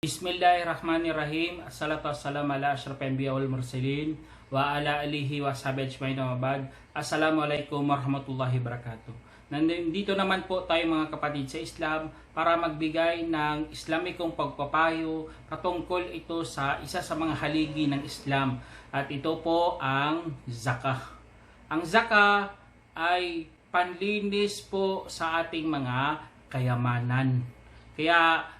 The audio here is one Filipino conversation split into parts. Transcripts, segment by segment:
Bismillahirrahmanirrahim. Assalatu wassalamu ala asyrafil anbiya wal mursalin wa ala alihi wa sahbihi ajmain wa ba'd. Assalamualaikum warahmatullahi wabarakatuh. Nandito naman po tayo mga kapatid sa Islam para magbigay ng Islamikong pagpapayo patungkol ito sa isa sa mga haligi ng Islam, at ito po ang zakah. Ang zakah ay panlinis po sa ating mga kayamanan. Kaya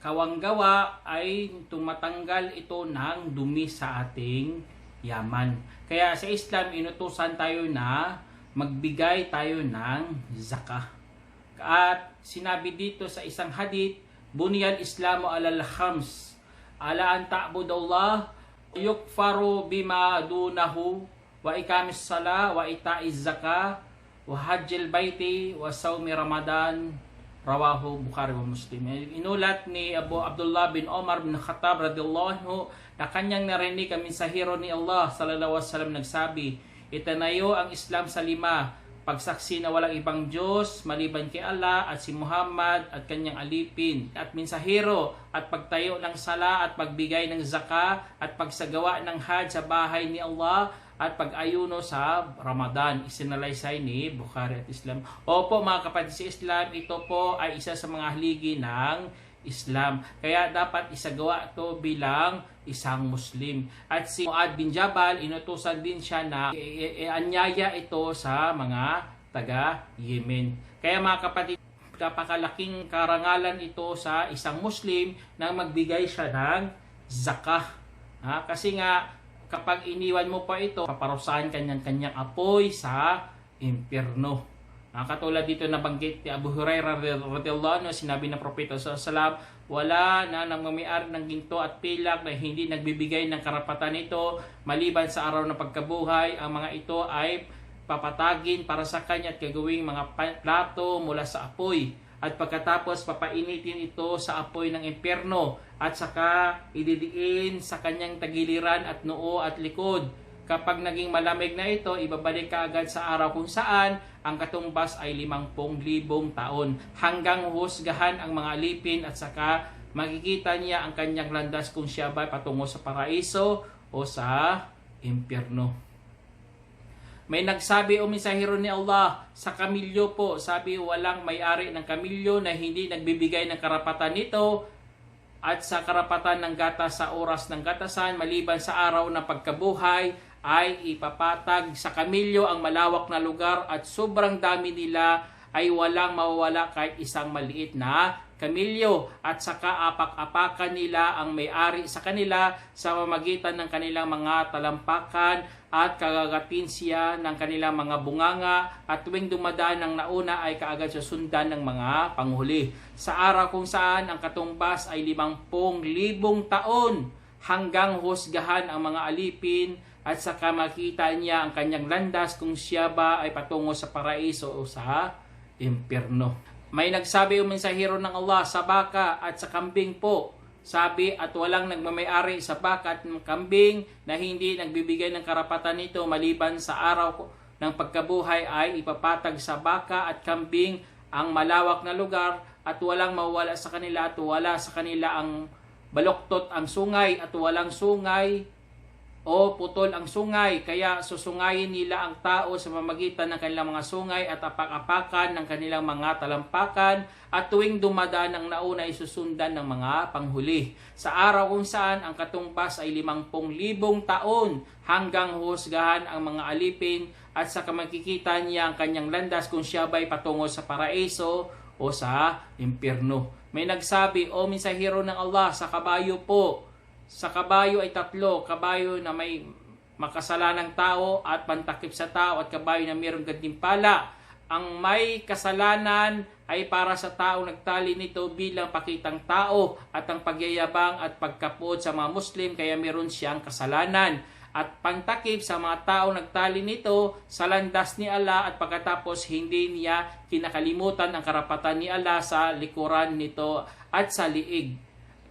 kawanggawa ay tumatanggal ito ng dumi sa ating yaman. Kaya sa Islam, inutusan tayo na magbigay tayo ng zakah. At sinabi dito sa isang hadith, Buniyal Islamu alal khams, ala an ta'budallah, yukfaru bima dunahu, wa ikamis salah, wa ita'iz zakah, wa hajjil baiti, wa sawmi ramadan, Rawahu Bukhari wa Muslim. Inulat ni Abu Abdullah bin Omar bin Khattab radhiyallahu anhu na kanyang narinig ang mensahero ni Allah sallallahu alaihi wasallam nagsabi, itanayo ang Islam sa 5, pagsaksi na walang ibang Diyos maliban kay Allah at si Muhammad at kanyang alipin at mensahero, at pagtayo ng sala at pagbigay ng zakah at pagsagawa ng hajj sa bahay ni Allah at pag-ayuno sa Ramadan. Isinalaysay ni Bukhari at Islam. Opo mga kapatid sa Islam, ito po ay isa sa mga haligi ng Islam. Kaya dapat isagawa ito bilang isang Muslim. At si Muad bin Jabal, inutusan din siya na ianyaya ito sa mga taga-Yemen. Kaya mga kapatid, napakalaking karangalan ito sa isang Muslim na magbigay siya ng zakah. Kasi nga, kapag iniwan mo pa ito, paparusahan kanyang apoy sa impyerno. Katulad dito nabanggit ni Abu Hurairah radhiyallahu anhu, sinabi ng Propeta sallallahu alaihi wasallam, wala na nangmamay-ari ng ginto at pilak na hindi nagbibigay ng karapatan nito maliban sa araw ng pagkabuhay. Ang mga ito ay papatagin para sa kanya at gagawing mga plato mula sa apoy. At pagkatapos papainitin ito sa apoy ng impyerno at saka ididiin sa kanyang tagiliran at noo at likod. Kapag naging malamig na ito, ibabalik ka agad sa araw kung saan ang katumbas ay 50,000 taon, hanggang husgahan ang mga alipin at saka makikita niya ang kanyang landas kung siya ba patungo sa paraiso o sa impyerno. May nagsabi o mensahero ni Allah, sa kamilyo po, sabi walang may-ari ng kamilyo na hindi nagbibigay ng karapatan nito at sa karapatan ng gatas sa oras ng gatasan maliban sa araw ng pagkabuhay, ay ipapatag sa kamilyo ang malawak na lugar at sobrang dami nila ay walang mawawala kahit isang maliit na kamilyo, at saka apak-apakan nila ang may-ari sa kanila sa pamamagitan ng kanilang mga talampakan at kagagatin siya ng kanilang mga bunganga, at tuwing dumadaan ng nauna ay kaagad susundan ng mga panghuli. Sa araw kung saan ang katumbas ay 50,000 taon, hanggang husgahan ang mga alipin at saka makita niya ang kanyang landas kung siya ba ay patungo sa paraiso o sa impyerno. May nagsabi o mensahero ng Allah, sa baka at sa kambing po, sabi, at walang nagmamay-ari sa baka at kambing na hindi nagbibigay ng karapatan nito maliban sa araw ng pagkabuhay, ay ipapatag sa baka at kambing ang malawak na lugar at walang mawala sa kanila, at wala sa kanila ang baloktot ang sungay at walang sungay o putol ang sungay. Kaya susungayin nila ang tao sa pamamagitan ng kanilang mga sungay at apak-apakan ng kanilang mga talampakan, at tuwing dumadaan ang nauna ay susundan ng mga panghuli. Sa araw kung saan ang katumbas ay 50,000 taon, hanggang husgahan ang mga alipin at sa makikita niya ang kanyang landas kung siya ba'y patungo sa paraiso o sa impyerno. May nagsabi, o mensahero ng Allah, sa kabayo po. Sa kabayo ay 3, kabayo na may makasalanang tao at pantakip sa tao, at kabayo na mayroong gantimpala. Ang may kasalanan ay para sa tao nagtali nito bilang pakitang tao at ang pagyayabang at pagkapod sa mga Muslim, kaya mayroon siyang kasalanan. At pantakip sa mga tao nagtali nito sa landas ni Allah, at pagkatapos hindi niya kinakalimutan ang karapatan ni Allah sa likuran nito at sa liig.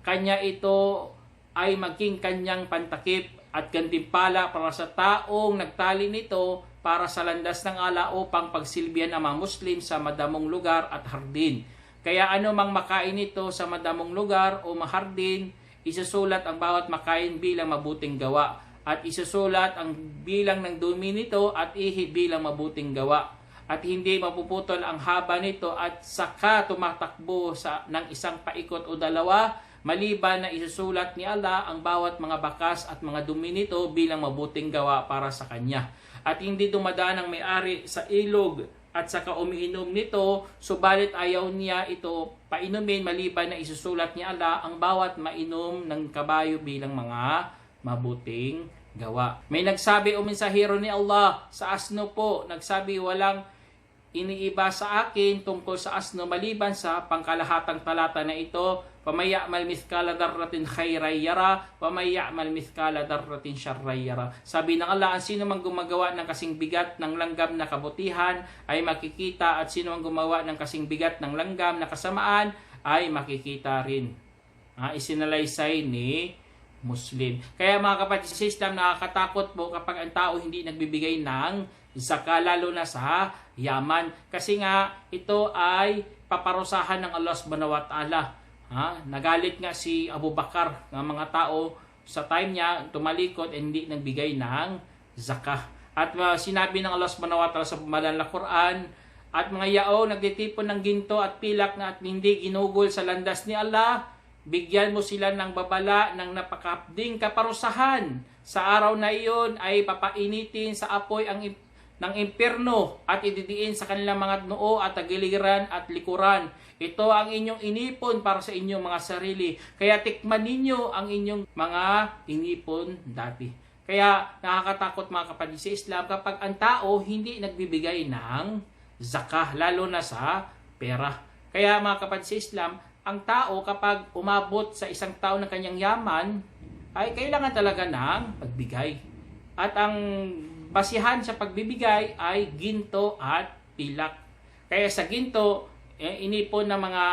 Kanya ito ay maging kanyang pantakip at gantimpala para sa taong nagtali nito para sa landas ng Allah upang pagsilbihan ang mga Muslim sa madamong lugar at hardin. Kaya ano mang makain ito sa madamong lugar o mahardin, isusulat ang bawat makain bilang mabuting gawa, at isusulat ang bilang ng dumi nito at ihi bilang mabuting gawa, at hindi mapuputol ang haba nito at saka tumatakbo ng isang paikot o dalawa, maliban na isusulat ni Allah ang bawat mga bakas at mga dumi nito bilang mabuting gawa para sa kanya. At hindi dumadaan ang may-ari sa ilog at saka umiinom nito, subalit ayaw niya ito painumin maliban na isusulat ni Allah ang bawat mainom ng kabayo bilang mga mabuting gawa. May nagsabi o mensahero ni Allah sa asno po, nagsabi, walang iniiba sa akin tungkol sa asno maliban sa pangkalahatang talata na ito, وَمَنْ يَعْمَلْ مِثْقَالَ ذَرَّةٍ خَيْرًا يَرَهُ وَمَنْ يَعْمَلْ مِثْقَالَ ذَرَّةٍ شَرًّا يَرَهُ. Sabi ng Allah, ang sino mang gumagawa ng kasing bigat ng langgam na kabutihan ay makikita, at sino mang gumawa ng kasing bigat ng langgam na kasamaan ay makikita rin. Isinalaysay ni Muslim. Kaya mga kapatid sa Islam, nakakatakot po kapag ang tao hindi nagbibigay ng zakah, lalo na sa yaman. Kasi nga ito ay paparusahan ng Allah subhanahu wa ta'ala. Nagalit nga si Abu Bakar ng mga tao sa time niya, tumalikod at hindi nagbigay ng zakah. At sinabi ng Allah subhanahu wa ta'ala sa banal na Quran, at mga yao nagtitipon ng ginto at pilak na at hindi ginugol sa landas ni Allah, bigyan mo sila ng babala ng napakabding kaparusahan. Sa araw na iyon ay papainitin sa apoy ng impyerno at ididiin sa kanilang mga noo at tagiliran at likuran. Ito ang inyong inipon para sa inyong mga sarili. Kaya tikman ninyo ang inyong mga inipon dati. Kaya nakakatakot mga kapatid sa Islam kapag ang tao hindi nagbibigay ng zakah, lalo na sa pera. Kaya mga kapatid sa Islam, ang tao kapag umabot sa isang taon ng kanyang yaman, ay kailangan talaga ng pagbigay. At ang basihan sa pagbibigay ay ginto at pilak. Kaya sa ginto, inipon ng mga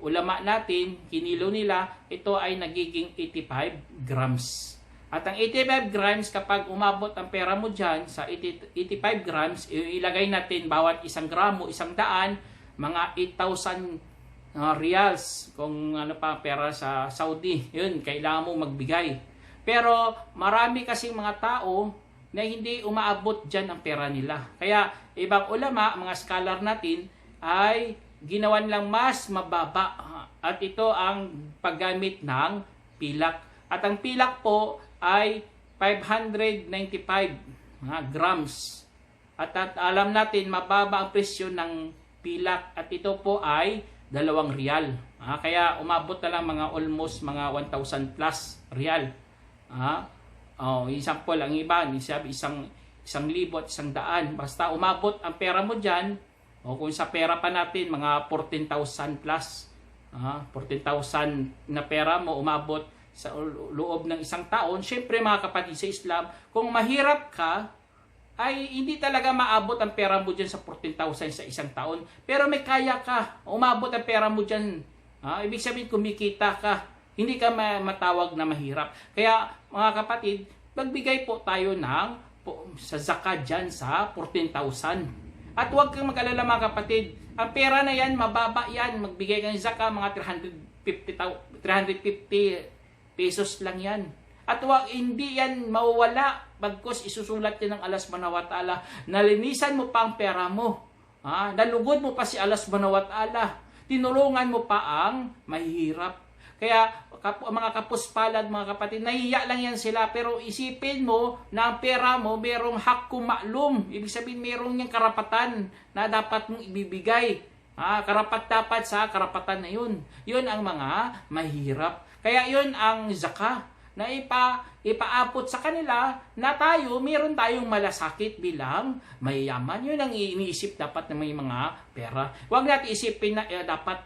ulama natin, kinilo nila, ito ay nagiging 85 grams. At ang 85 grams, kapag umabot ang pera mo dyan sa 85 grams, ilagay natin bawat isang gramo, 100, mga 8,000 reals, kung ano pa pera sa Saudi, yun, kailangan mo magbigay. Pero marami kasing mga tao na hindi umaabot dyan ang pera nila. Kaya ibang ulama, mga scholar natin, ay ginawan lang mas mababa. At ito ang paggamit ng pilak. At ang pilak po ay 595 grams. At alam natin, mababa ang presyo ng pilak. At ito po ay 2 riyal. Kaya umabot na lang mga almost mga 1,000 plus riyal. Example, ang iba, isang 1,000 at 100. Basta umabot ang pera mo dyan, o kung sa pera pa natin, mga 14,000 plus. 14,000 na pera mo umabot sa loob ng isang taon. Siyempre mga kapatid sa Islam, kung mahirap ka, ay hindi talaga maabot ang pera mo dyan sa 14,000 sa isang taon. Pero may kaya ka, umabot ang pera mo dyan. Ibig sabihin, kumikita ka. Hindi ka matawag na mahirap. Kaya mga kapatid, magbigay po tayo sa zakat dyan sa 14,000. At huwag kang mag-alala mga kapatid, ang pera na yan, mababa yan. Magbigay ka ng zakat, mga 350 pesos lang yan. At hindi yan mawawala, bagkus isusulat yan ng Allah subhanahu wa ta'ala. Nalinisan mo pa ang pera mo. Nalugod mo pa si Allah subhanahu wa ta'ala. Tinulungan mo pa ang mahihirap. Kaya mga kapuspalad, mga kapatid, nahiya lang yan sila, pero isipin mo na ang pera mo merong hakkum ma'lum. Ibig sabihin merong yung karapatan na dapat mong ibibigay. Karapat-dapat sa karapatan na yun. Yun ang mga mahirap. Kaya yun ang zakah na ipaabot sa kanila na meron tayong malasakit bilang mayayaman. Yun ang iniisip dapat na may mga pera. Huwag natin isipin na dapat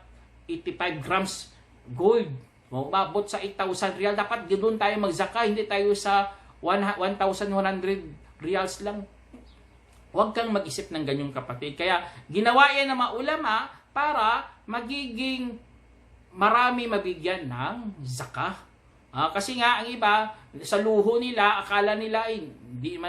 85 grams gold. Umabot sa 8,000 real. Dapat doon tayo magzaka. Hindi tayo sa 1,100 reals lang. Huwag kang mag-isip ng ganyong kapatid. Kaya ginawa yan ng mga ulama para magiging marami mabigyan ng zakah. Kasi nga ang iba, sa luho nila, akala nila hindi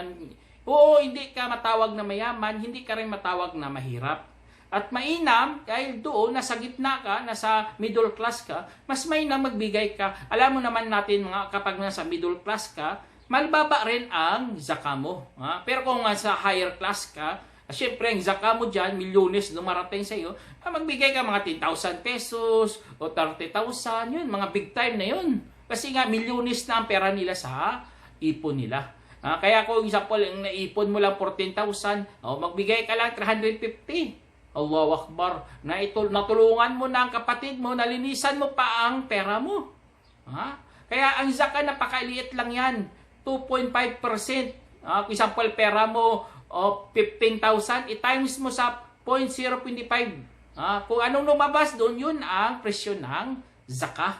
ka matawag na mayaman, hindi ka rin matawag na mahirap. At mainam, dahil doon, nasa gitna ka, nasa middle class ka, mas mainam magbigay ka. Alam mo naman natin, kapag nasa middle class ka, malbaba rin ang zaka mo. Pero kung nasa higher class ka, siyempre, ang zaka mo dyan, milyones dumarating sa iyo, magbigay ka mga 10,000 pesos o 30,000, yun, mga big time na yun. Kasi nga, milyones na ang pera nila sa ipon nila. Kaya kung example, ang naipon mo lang 14,000, magbigay ka lang 350. Allahu Akbar, natulungan mo na ang kapatid mo, nalinisan mo pa ang pera mo. Kaya ang zaka, napakaliit lang yan, 2.5%. Kung example, pera mo, 15,000, i-times mo sa 0.025. Kung anong lumabas doon, yun ang presyo ng zaka.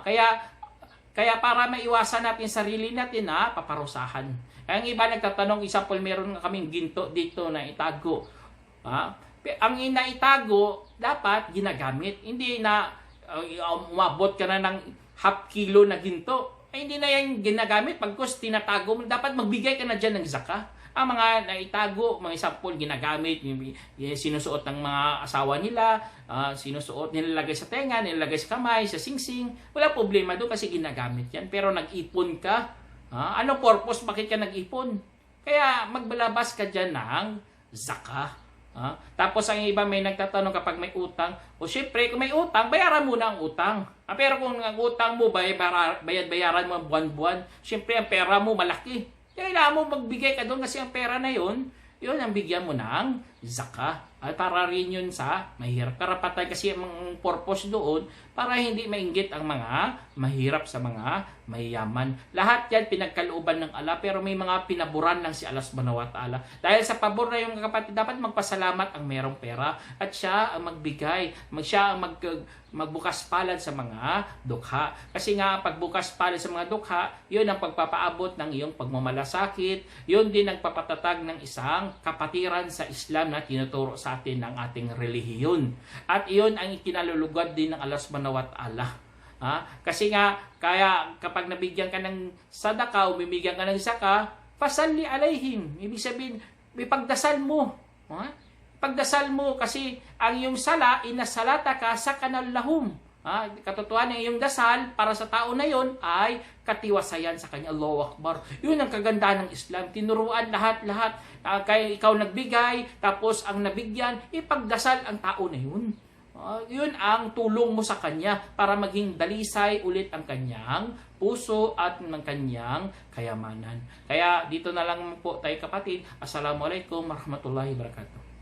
Kaya para maiwasan natin sarili natin na paparusahan. Ang iba nagtatanong, example, meron kaming ginto dito na itago. Ang inaitago, dapat ginagamit. Hindi na umabot ka na ng half kilo na ginto. Hindi na yan ginagamit. Pagkos tinatago mo, dapat magbigay ka na dyan ng zaka. Ang mga naitago, mga example, ginagamit, sinusuot ng mga asawa nila, sinusuot, nilalagay sa tenga, nilalagay sa kamay, sa singsing. Wala problema doon kasi ginagamit yan. Pero nag-ipon ka. Anong purpose? Bakit ka nag-ipon? Kaya magbalabas ka dyan ng zaka. Tapos ang iba may nagtatanong kapag may utang, syempre kung may utang, bayaran mo na ang utang. Pero kung ang utang mo, bayaran mo buwan-buwan, syempre ang pera mo malaki. Kailangan mo magbigay ka doon kasi ang pera na yun ang bigyan mo ng zaka. At para rin yun sa mahirap. Karapatan kasi ang purpose doon para hindi mainggit ang mga mahirap sa mga mayayaman. Lahat yan pinagkalooban ng Allah, pero may mga pinaburan lang si Allah subhanahu wa ta'ala. Dahil sa pabor na yung kapatid, dapat magpasalamat ang merong pera at siya ang magbigay. Siya ang magbukas palad sa mga dukha. Kasi nga pagbukas palad sa mga dukha, yun ang pagpapaabot ng iyong pagmamalasakit. Yun din ang papatatag ng isang kapatiran sa Islam na tinuturo sa atin ng ating relihiyon. At iyon ang ikinalulugad din ng Allah subhanahu wa ta'ala. Kasi nga, kaya kapag nabigyan ka ng sadaka o bibigyan ka ng zaka, fasalli alaihim. Ibig sabihin, ipagdasal mo. Pagdasal mo kasi ang iyong sala, inasalata ka sa kanal lahum. Katotohanan ng iyong dasal para sa tao na yon ay katiwasayan sa kanya. Allahu Akbar. Yun ang kagandahan ng Islam. Tinuruan lahat-lahat. Kaya ikaw nagbigay, tapos ang nabigyan, ipagdasal ang tao na yun. Yun ang tulong mo sa kanya para maging dalisay ulit ang kanyang puso at ng kanyang kayamanan. Kaya dito na lang po tayo kapatid. Assalamualaikum warahmatullahi wabarakatuh.